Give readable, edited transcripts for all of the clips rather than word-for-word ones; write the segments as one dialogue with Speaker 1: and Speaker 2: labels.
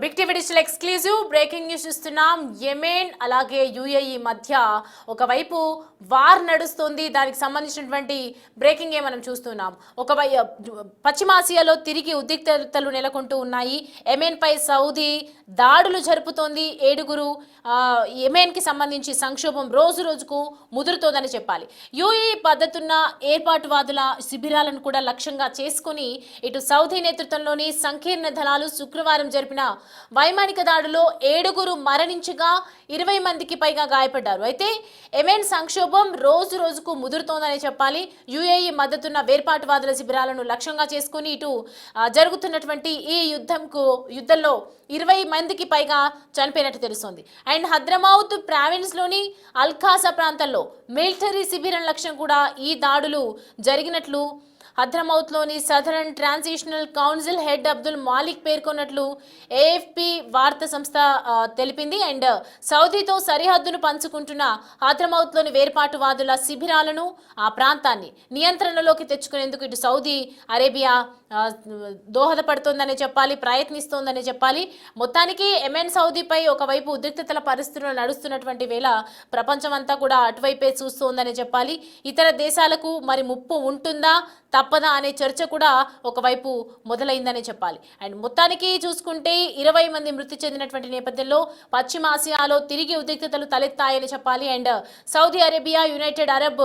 Speaker 1: Big TV digital exclusive breaking news చూస్తున్నాం. Yemen అలాగే UAE మధ్య ఒకవైపు వార్ నడుస్తుంది. దానికి సంబంధించినటువంటి బ్రేకింగ్ మనం చూస్తున్నాం. పశ్చిమాసియాలో తిరిగి ఉద్రిక్తతలు నెలకొంటూ ఉన్నాయి. యెమెన్ పై సౌదీ దాడులు జరుపుతోంది. 7 యెమెన్కి సంబంధించి సంక్షోభం రోజు రోజుకు ముదురుతోందని చెప్పాలి. యుఏఈ పద్ధతున్న ఏర్పాటువాదుల శిబిరాలను కూడా లక్ష్యంగా చేసుకుని ఇటు సౌదీ నేతృత్వంలోని సంకీర్ణ దళాలు శుక్రవారం జరిపిన వైమానిక దాడులో 7 మరణించగా 20 మందికి పైగా గాయపడ్డారు. అయితే యెమెన్ సంక్షోభం రోజు రోజుకు ముదురుతోందని చెప్పాలి. యుఏఈ మద్దతున్న వేర్పాటువాదుల శిబిరాలను లక్ష్యంగా చేసుకుని ఇటు జరుగుతున్నటువంటి ఈ యుద్ధంలో 20 మందికి పైగా చనిపోయినట్టు తెలుస్తోంది. అండ్ హద్రమౌత్ ప్రావిన్స్లోని అల్ఖాసా ప్రాంతంలో మిలిటరీ శిబిరం లక్ష్యం కూడా ఈ దాడులు జరిగినట్లు హద్రమౌత్లోని Southern Transitional Council head Abdul Malik పేర్కొన్నట్లు ఏఎఫ్పి వార్తా సంస్థ తెలిపింది. అండ్ సౌదీతో సరిహద్దును పంచుకుంటున్న హద్రమౌత్లోని వేర్పాటువాదుల శిబిరాలను ఆ ప్రాంతాన్ని నియంత్రణలోకి తెచ్చుకునేందుకు ఇటు సౌదీ అరేబియా దోహదపడుతోందని చెప్పాలి, ప్రయత్నిస్తోందని చెప్పాలి. మొత్తానికి యెమెన్ సౌదీపై ఒకవైపు ఉద్రిక్తతల పరిస్థితులు నడుస్తున్నటువంటి వేళ ప్రపంచమంతా కూడా అటువైపే చూస్తోందని చెప్పాలి. ఇతర దేశాలకు మరి ముప్పు ఉంటుందా తప్పదా అనే చర్చ కూడా ఒకవైపు మొదలైందని చెప్పాలి. అండ్ మొత్తానికి చూసుకుంటే 20 మంది మృతి చెందినటువంటి నేపథ్యంలో పశ్చిమాసియాలో తిరిగి ఉద్రిక్తతలు తలెత్తాయని చెప్పాలి. And Saudi Arabia, United Arab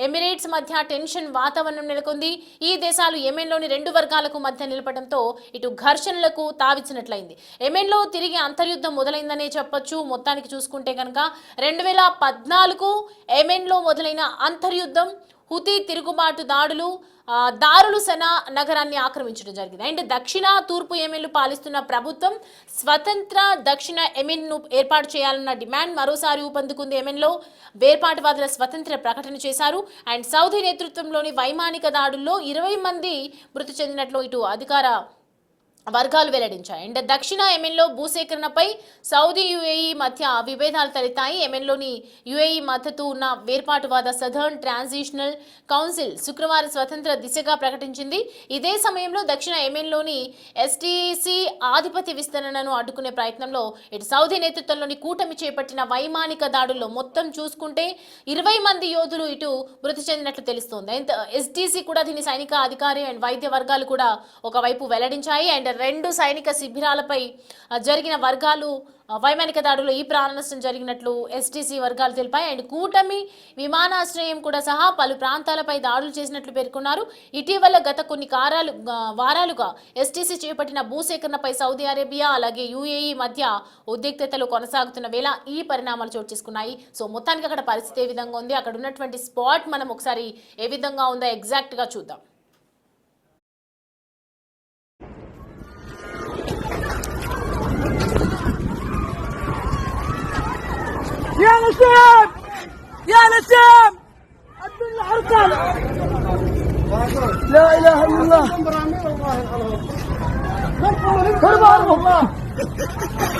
Speaker 1: Emirates మధ్య టెన్షన్ వాతావరణం నెలకొంది. ఈ దేశాలు యెమెన్లోని 2 వర్గాలకు మధ్య నిలపడంతో ఇటు ఘర్షణలకు తావిచ్చినట్లయింది. యెమెన్లో తిరిగి అంతర్యుద్ధం మొదలైందనే చెప్పొచ్చు. మొత్తానికి చూసుకుంటే కనుక 2014 యెమెన్లో మొదలైన అంతర్యుద్ధం, హుతీ తిరుగుబాటు దాడులు దారులు సనా నగరాన్ని ఆక్రమించడం జరిగింది. అండ్ దక్షిణ తూర్పు యెమెన్లు పాలిస్తున్న ప్రభుత్వం స్వతంత్ర దక్షిణ యెమెన్ను ఏర్పాటు చేయాలన్న డిమాండ్ మరోసారి ఊపందుకుంది. యెమెన్లో వేర్పాటువాదుల స్వతంత్ర ప్రకటన చేశారు. అండ్ సౌదీ నేతృత్వంలోని వైమానిక దాడుల్లో 20 మంది మృతి చెందినట్లు ఇటు అధికార వర్గాలు వెల్లడించాయి. అండ్ దక్షిణ యెమెన్లో భూసేకరణపై సౌదీ యుఏఈ మధ్య విభేదాలు తలెత్తాయి. యెమెన్లోని యుఏఈ మద్దతు ఉన్న వేర్పాటువాద సదర్న్ ట్రాన్సిషనల్ కౌన్సిల్ శుక్రవారం స్వతంత్ర దిశగా ప్రకటించింది. ఇదే సమయంలో దక్షిణ యెమెన్లోని ఎస్టీసీ ఆధిపత్య విస్తరణను అడ్డుకునే ప్రయత్నంలో ఇటు సౌదీ నేతృత్వంలోని కూటమి చేపట్టిన వైమానిక దాడుల్లో మొత్తం చూసుకుంటే 20 మంది యోధులు ఇటు మృతి చెందినట్లు తెలుస్తోంది. ఎస్టీసీ కూడా దీని సైనిక అధికారి అండ్ వైద్య వర్గాలు కూడా ఒకవైపు వెల్లడించాయి. అండ్ 2 సైనిక శిబిరాలపై జరిగిన వైమానిక దాడులు ఈ ప్రాణ నష్టం జరిగినట్లు ఎస్టీసీ వర్గాలు తెలిపాయి. అండ్ కూటమి విమానాశ్రయం కూడా సహా పలు ప్రాంతాలపై దాడులు చేసినట్లు పేర్కొన్నారు. ఇటీవల గత కొన్ని వారాలుగా ఎస్టీసీ చేపట్టిన భూసేకరణపై సౌదీ అరేబియా అలాగే యుఏఈ మధ్య ఉద్రిక్తతలు కొనసాగుతున్న వేళ ఈ పరిణామాలు చోటు చేసుకున్నాయి. సో మొత్తానికి అక్కడ పరిస్థితి ఏ విధంగా ఉంది, అక్కడ ఉన్నటువంటి స్పాట్ మనం ఒకసారి ఏ విధంగా ఉందో ఎగ్జాక్ట్గా చూద్దాం.
Speaker 2: يا نسيم يا نسيم الدنيا حرقان لا اله الا الله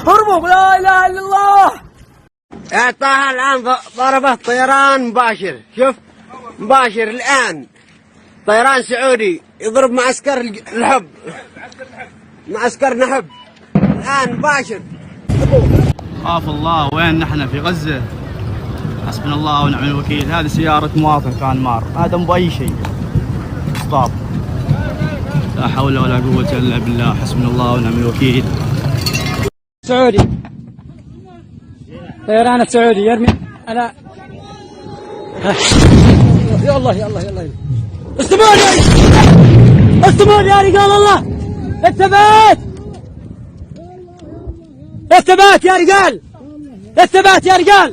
Speaker 2: هربوا لا اله الا الله.
Speaker 3: طه الان ضربه طيران مباشر، شوف مباشر الان طيران سعودي يضرب معسكر الحب، معسكر نحب الان مباشر.
Speaker 4: خاف الله، وين نحن في غزة؟ حسبنا الله ونعم الوكيل. هذه سيارة مواطن كان مار، هذا مو بأي شيء ستوب. لا حول ولا قوة إلا بالله، حسبنا الله ونعم الوكيل.
Speaker 2: سعودي طيران السعودي يرمي على يا الله يا الله يا الله. استمر استمر يا رجال الله، الثبات الثبات يا رجال، الثبات يا رجال.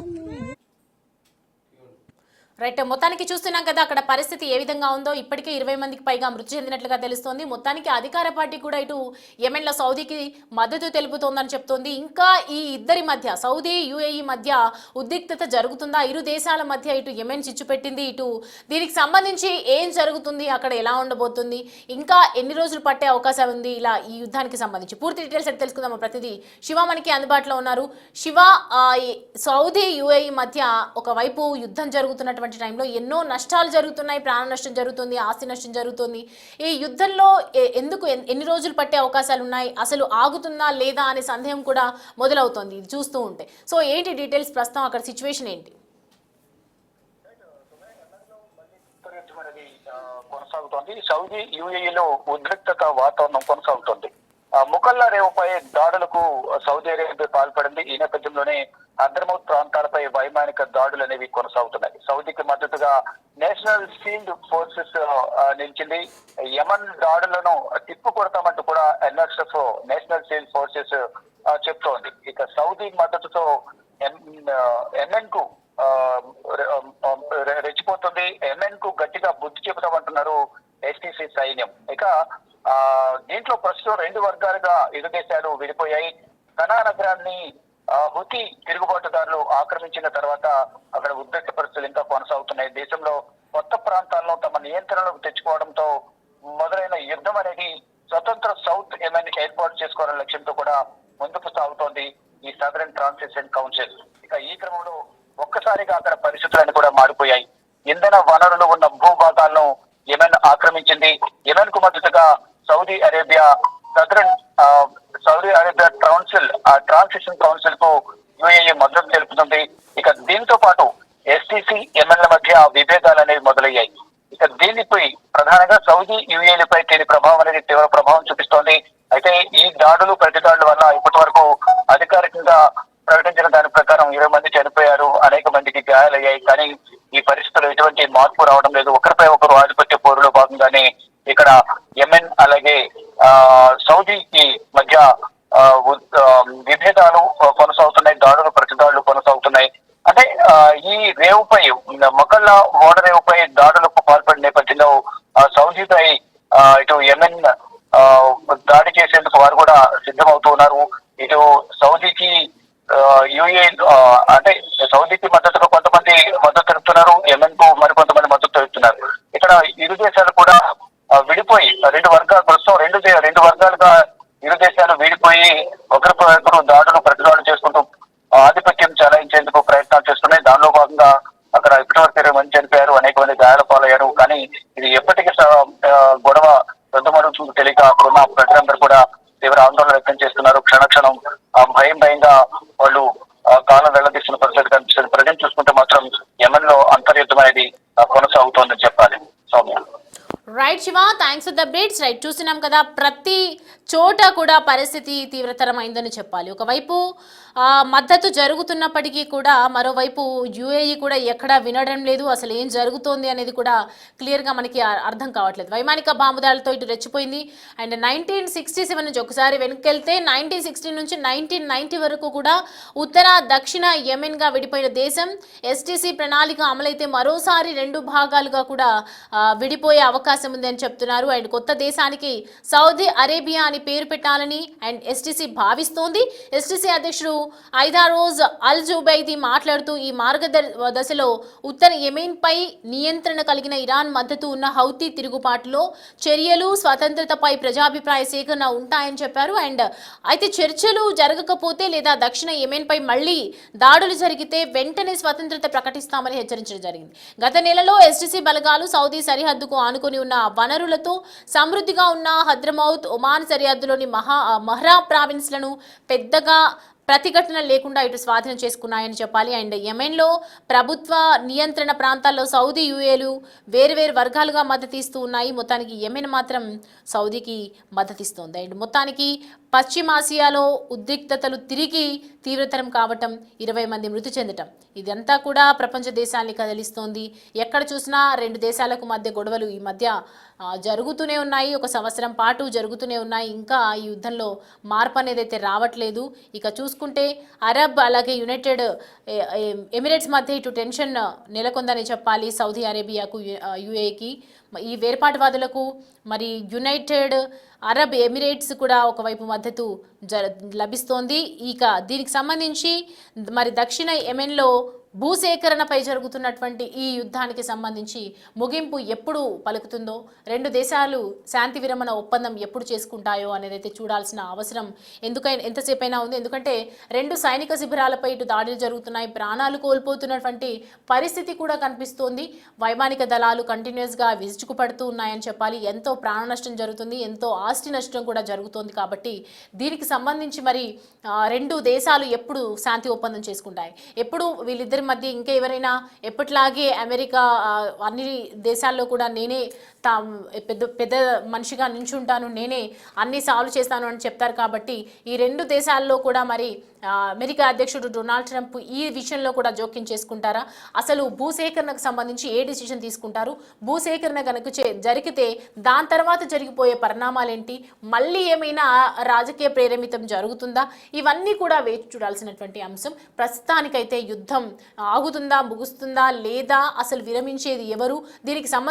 Speaker 1: రైట్, మొత్తానికి చూస్తున్నాం కదా అక్కడ పరిస్థితి ఏ విధంగా ఉందో. ఇప్పటికే 20 మందికి పైగా మృతి చెందినట్లుగా తెలుస్తోంది. మొత్తానికి అధికార పార్టీ కూడా ఇటు యెమెన్లో సౌదీకి మద్దతు తెలుపుతోందని చెప్తోంది. ఇంకా ఈ ఇద్దరి మధ్య సౌదీ యుఏఈ మధ్య ఉద్రిక్తత జరుగుతుందా, ఇరు దేశాల మధ్య ఇటు యెమెన్ చిచ్చు పెట్టింది, ఇటు దీనికి సంబంధించి ఏం జరుగుతుంది, అక్కడ ఎలా ఉండబోతుంది, ఇంకా ఎన్ని రోజులు పట్టే అవకాశం ఉంది, ఇలా ఈ యుద్ధానికి సంబంధించి పూర్తి డీటెయిల్స్ అయితే తెలుసుకుందాం. ప్రతిదీ శివ మనకి అందుబాటులో ఉన్నారు. శివ, సౌదీ యుఏఈ మధ్య ఒకవైపు యుద్ధం జరుగుతున్నటువంటి జరుగుతున్నటువంటి టైంలో ఎన్నో నష్టాలు జరుగుతున్నాయి, ప్రాణ నష్టం జరుగుతుంది, ఆస్తి నష్టం జరుగుతుంది. ఈ యుద్ధంలో ఎందుకు ఎన్ని రోజులు పట్టే అవకాశాలు ఉన్నాయి, అసలు ఆగుతుందా లేదా అనే సందేహం కూడా మొదలవుతుంది ఇది చూస్తూ ఉంటే. సో ఏంటి డీటెయిల్స్, ప్రస్తుతం అక్కడ సిచ్యువేషన్ ఏంటి?
Speaker 5: కొనసాగుతోంది. సౌదీ యుఏఈలో ఉద్రిక్తత వాతావరణం కొనసాగుతోంది. ముకల్లా రేవుపై దాడులకు సౌదీ అరేబియా పాల్పడింది. ఈ నేపథ్యంలోనే హద్రమౌత్ ప్రాంతాలపై వైమానిక దాడులు అనేవి కొనసాగుతున్నాయి. సౌదీకి మద్దతుగా నేషనల్ షీల్డ్ ఫోర్సెస్ నిలిచింది. యమన్ దాడులను తిప్పు కొడతామంటూ కూడా ఎన్ఎస్ఎఫ్ నేషనల్ షీల్డ్ ఫోర్సెస్ చెప్తోంది. ఇక సౌదీ మద్దతుతో ఎంఎన్ కు రెచ్చిపోతుంది. ఎంఎన్ కు గట్టిగా బుద్ధి చెబుతామంటున్నారు ఎస్టీసీ సైన్యం. ఇక దీంట్లో ప్రస్తుతం 2 వర్గాలుగా ఇరు దేశాలు విడిపోయాయి. సనా నగరాన్ని హుతీ తిరుగుబాటుదారులు ఆక్రమించిన తర్వాత అక్కడ ఉద్రిక్త పరిస్థితులు ఇంకా కొనసాగుతున్నాయి. దేశంలో కొత్త ప్రాంతాల్లో తమ నియంత్రణలోకి తెచ్చుకోవడంతో మొదలైన యుద్ధం అనేది స్వతంత్ర సౌత్ యెమెన్ ఏర్పాటు చేసుకోవాలనే లక్ష్యంతో కూడా ముందుకు సాగుతోంది ఈ సదరన్ ట్రాన్సిషన్ కౌన్సిల్. ఇక ఈ క్రమంలో ఒక్కసారిగా అక్కడ పరిస్థితులన్నీ కూడా మారిపోయాయి. ఇంధన వనరులు ఉన్న భూభాగాలను యెమెన్ ఆక్రమించింది. యెమెన్ కు మద్దతుగా సౌదీ అరేబియా ట్రాన్సిషన్ కౌన్సిల్ కు యుఏఈ మద్దతు తెలుపుతుంది. ఇక దీంతో పాటు ఎస్టీసీ యెమెన్ల మధ్య విభేదాలు అనేవి మొదలయ్యాయి. ఇక దీనిపై ప్రధానంగా సౌదీ యుఏఈలపై దీని ప్రభావం అనేది తీవ్ర ప్రభావం చూపిస్తోంది. అయితే ఈ దాడులు ప్రతిదాడుల వల్ల ఇప్పటి వరకు అధికారికంగా ప్రకటించిన దాని ప్రకారం 20 మంది చనిపోయారు, అనేక మందికి గాయాలయ్యాయి. కానీ ఈ పరిస్థితుల్లో ఎటువంటి మార్పు రావడం లేదు. ఒకరిపై ఒకరు ఆధిపత్య పోరులో భాగంగానే ఇక్కడ యెమెన్ అలాగే సౌదీకి మధ్య విభేదాలు కొనసాగుతున్నాయి, దాడులు ప్రతిదాడులు కొనసాగుతున్నాయి. అంటే ఈ రేవుపై మొకల్లా ఓడ రేవుపై దాడులకు పాల్పడిన నేపథ్యంలో సౌదీపై ఇటు యెమెన్ దాడి చేసేందుకు వారు కూడా సిద్ధమవుతూ ఉన్నారు. ఇటు సౌదీకి యుఏ అంటే సౌదీకి మద్దతుగా కొంతమంది మద్దతు తెలుపుతున్నారు, యెమెన్ కు మరికొంతమంది మద్దతు తెలుపుతున్నారు. ఇక్కడ ఇరు దేశాలు కూడా విడిపోయి ప్రస్తుతం రెండు వర్గాలుగా ఇరు దేశాలు విడిపోయి ఒకరిపై ఒకరు దాడులు ప్రతిదాడులు చేసుకుంటూ ఆధిపత్యం చెలాయించేందుకు ప్రయత్నాలు చేస్తున్నాయి. దానిలో భాగంగా అక్కడ ఇప్పటివరకు 20 మంది చనిపోయారు, అనేక మంది గాయాల పాలయ్యారు. కానీ ఇది ఎప్పటికీ గొడవ రద్దుమరుగుతుందో తెలియక అక్కడున్న ప్రజలందరూ కూడా తీవ్ర ఆందోళన వ్యక్తం చేస్తున్నారు. క్షణక్షణం భయంగా వాళ్ళు కాలం వెళ్లదీస్తున్న పరిస్థితి కనిపిస్తుంది. ప్రజలు చూసుకుంటే మాత్రం యెమెన్ లో అంతర్యుద్ధం అనేది కొనసాగుతోందని చెప్పాలి. Soumya.
Speaker 1: Right Shiva, thanks for the updates. Right, చూస్తున్నాం కదా ప్రతి చోట కూడా పరిస్థితి తీవ్రతరమైందని చెప్పాలి. ఒకవైపు మద్దతు జరుగుతున్నప్పటికీ కూడా మరోవైపు యుఏఈ కూడా ఎక్కడా వినడం లేదు, అసలు ఏం జరుగుతోంది అనేది కూడా క్లియర్గా మనకి అర్థం కావట్లేదు. వైమానిక బాంబుదాలతో ఇటు రెచ్చిపోయింది. అండ్ 1967 నుంచి ఒకసారి వెనుకెళ్తే 1960 నుంచి 1990 వరకు కూడా ఉత్తర దక్షిణ యెమెన్గా విడిపోయిన దేశం. ఎస్టీసీ ప్రణాళిక అమలైతే మరోసారి 2 భాగాలుగా కూడా విడిపోయే అవకాశం ఉంది అని చెప్తున్నారు. అండ్ కొత్త దేశానికి సౌదీ అరేబియా అని పేరు పెట్టాలని అండ్ ఎస్టీసీ భావిస్తోంది. ఎస్టీసీ అధ్యక్షుడు ఐదారోజ్ అల్ జుబైదీ మాట్లాడుతూ ఈ మార్గదశలో ఉత్తర యెమెన్ పై నియంత్రణ కలిగిన ఇరాన్ మద్దతు ఉన్న హౌతీ తిరుగుబాటులో చర్యలు స్వతంత్రతపై ప్రజాభిప్రాయ సేకరణ ఉంటాయని చెప్పారు. అండ్ అయితే చర్చలు జరగకపోతే లేదా దక్షిణ యెమెన్ పై మళ్లీ దాడులు జరిగితే వెంటనే స్వతంత్రత ప్రకటిస్తామని హెచ్చరించడం జరిగింది. గత నెలలో ఎస్టీసీ బలగాలు సౌదీ సరిహద్దుకు ఆనుకొని ఉన్న వనరులతో సమృద్ధిగా ఉన్న హద్రమౌత్, ఒమాన్ సరిహద్దులోని మహ్రా ప్రావిన్స్లను పెద్దగా ప్రతిఘటన లేకుండా ఇటు స్వాధీనం చేసుకున్నాయని చెప్పాలి. అండ్ యెమెన్లో ప్రభుత్వ నియంత్రణ ప్రాంతాల్లో సౌదీ యుఏలు వేరువేరు వర్గాలుగా మద్దతిస్తూ ఉన్నాయి. మొత్తానికి యెమెన్ మాత్రం సౌదీకి మద్దతిస్తోంది. అండ్ మొత్తానికి పశ్చిమాసియాలో ఉద్రిక్తతలు తిరిగి తీవ్రతరం కావటం, 20 మంది మృతి చెందటం, ఇదంతా కూడా ప్రపంచ దేశాన్ని కదిలిస్తోంది. ఎక్కడ చూసినా 2 దేశాలకు మధ్య గొడవలు ఈ మధ్య జరుగుతూనే ఉన్నాయి, 1 సంవత్సరం పాటు జరుగుతూనే ఉన్నాయి. ఇంకా ఈ యుద్ధంలో మార్పు అనేది అయితే రావట్లేదు. ఇక చూసుకుంటే అరబ్ అలాగే యునైటెడ్ ఎమిరేట్స్ మధ్య ఇటు టెన్షన్ నెలకొందని చెప్పాలి. సౌదీ అరేబియాకు యుఏకి ఈ వేర్పాటువాదులకు మరి యునైటెడ్ అరబ్ ఎమిరేట్స్ కూడా ఒకవైపు మద్దతు లభిస్తోంది. ఇక దీనికి సంబంధించి మరి దక్షిణ యెమెన్లో భూసేకరణపై జరుగుతున్నటువంటి ఈ యుద్ధానికి సంబంధించి ముగింపు ఎప్పుడు పలుకుతుందో, రెండు దేశాలు శాంతి విరమణ ఒప్పందం ఎప్పుడు చేసుకుంటాయో అనేది అయితే చూడాల్సిన అవసరం ఎంతసేపైనా ఉంది. ఎందుకంటే రెండు సైనిక శిబిరాలపై ఇటు దాడులు జరుగుతున్నాయి, ప్రాణాలు కోల్పోతున్నటువంటి పరిస్థితి కూడా కనిపిస్తోంది. వైమానిక దళాలు కంటిన్యూస్గా విరుచుకుపడుతూ ఉన్నాయని చెప్పాలి. ఎంతో ప్రాణ నష్టం జరుగుతుంది, ఎంతో ఆస్తి నష్టం కూడా జరుగుతోంది. కాబట్టి దీనికి సంబంధించి మరి రెండు దేశాలు ఎప్పుడు శాంతి ఒప్పందం చేసుకుంటాయి, ఎప్పుడు వీళ్ళిద్దరి మధ్య ఇంకా ఎవరైనా ఎప్పటిలాగే అమెరికా అన్ని దేశాల్లో కూడా నేనే పెద్ద మనిషిగా నించుంటాను, నేనే అన్ని సాల్వ్ చేస్తాను అని చెప్తారు. కాబట్టి ఈ రెండు దేశాల్లో కూడా మరి అమెరికా అధ్యక్షుడు డొనాల్డ్ ట్రంప్ ఈ విషయంలో కూడా జోక్యం చేసుకుంటారా, అసలు భూసేకరణకు సంబంధించి ఏ డిసిషన్ తీసుకుంటారు, భూసేకరణ కనుక జరిగితే దాని తర్వాత జరిగిపోయే పరిణామాలేంటి, మళ్ళీ ఏమైనా రాజకీయ ప్రేరేమితం జరుగుతుందా, ఇవన్నీ కూడా వేచి చూడాల్సినటువంటి అంశం. ప్రస్తుతానికైతే యుద్ధం ఆగుతుందా, ముగుస్తుందా లేదా, అసలు విరమించేది ఎవరు, దీనికి సంబంధించి